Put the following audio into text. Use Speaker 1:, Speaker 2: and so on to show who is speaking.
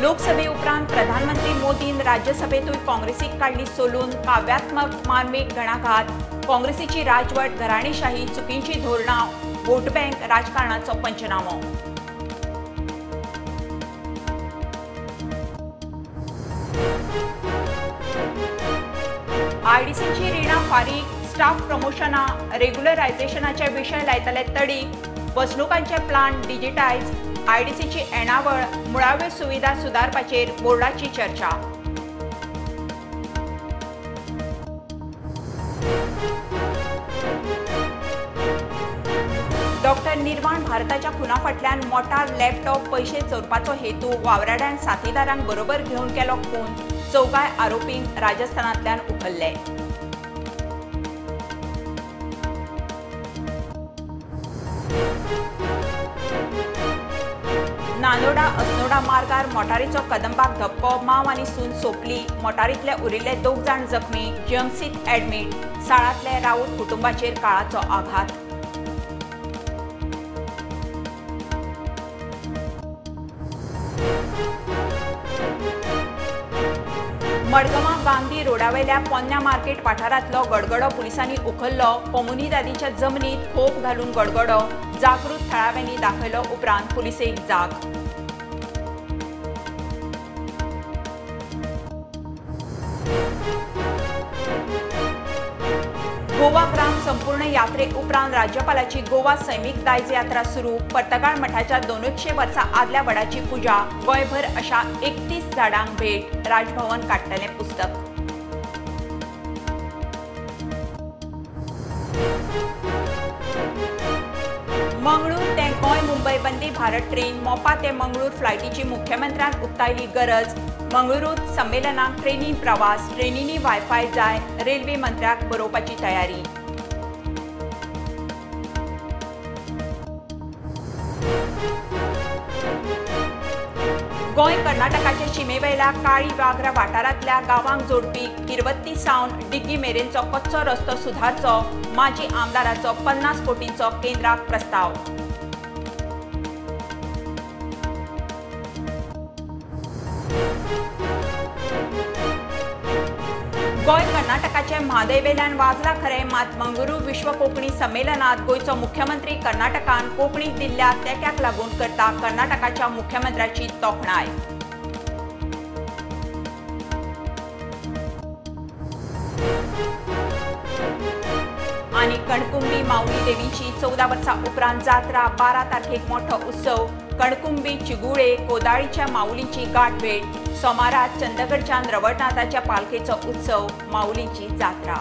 Speaker 1: लोकसभे उपरांत प्रधानमंत्री मोदीन राज्यसभेतूय काँग्रेसीक काढली सोलून काव्यात्मक मार्मीक घणाघात काँग्रेसीची राजवट घराणेशाही चुकीची धोरणां वोट बँक राजकारणाचो पंचनामो। आयडीसीची रिणां फारीक स्टाफ प्रमोशना रेग्युलरायझेशनाचे विशय लायतले तडीक वसणुकांचे प्लान डिजिटायज आयडीसीची येणावळ मुळाव्यो सुविधा सुधारपाचेर बोर्डाची चर्चा। डॉक्टर निर्वाण भारताच्या खुना फाटल्यान मोटार लॅपटॉप पैसे चोरपाचो हेतू वावराड्यान साथीदारांक बरोबर घेवन केलो खून चौगाय आरोपींक राजस्थानांतल्यान उखल्ले। नांदोडा अस्नोडा मार्गार मोटारीचो कदंबाक धक्को माव आनी सून सोंपली मोटारींतले उरिल्ले 2 जाण जखमी जीएमसीत एडमीट साळांतले राऊत कुटुंबाचेर काळाचो आघात। मडगांवां गांधी रोडावेल्या पोन्न्या मार्केट वाठारांतलो गडगडो पुलिसांनी उखल्लो कोमुनिदादीच्या जमनीत खोप घालून गडगडो जागृत थळाव्यांनी दाखयलो उपरांत पुलिसेक जाग। गोवा ग्राम संपूर्ण यात्रे उपरांत राज्यपालाची गोवा सैमीक दायज यात्रा सुरू पर्तगाळ मठाच्या 200 वर्सां आदल्या वडाची पुजा गोंयभर अशा 31 झाडांक भेट राजभवन काडटलें पुस्तक। मंगळूर ते गोंय मुंबय वंदे भारत ट्रेन मोपा ते मंगळूर फ्लायटीची मुख्यमंत्र्यान उक्तायली गरज मंगळूरूत संमेलनाक ट्रेनी प्रवास ट्रेनींनी वायफाय जाय रेल्वे मंत्र्याक बरोवपाची तयारी। गोंय कर्नाटकाचे शिमेवेल्या काळी वाघरा वाठारांतल्या गांवांक जोडपी किरवत्ती सावन डिग्गी मेरेनचो कच्चो रस्तो सुधारचो माजी आमदाराचो 50 कोटींचो केंद्राक प्रस्ताव। गोंय कर्नाटकाचे म्हादयवेल्यान वाजला खरें मात मंगळूरू विश्व कोंकणी संमेलनात गोंयचो मुख्यमंत्री कर्नाटकान कोंकणीक दिल्ल्या तेंक्याक लागून करता कर्नाटकाच्या मुख्यमंत्र्याची तोखणाय। आनी कणकुंबी माऊली देवीची 14 वर्सां उपरांत जात्रा 12 तारखेक मोठो उत्सव कणकुंबी चिगुळे कोदाळीच्या माऊलींची गाठ भेट सोमारात चंदगडच्या रवळनाथाच्या पालखेचो उत्सव माऊलींची जात्रा।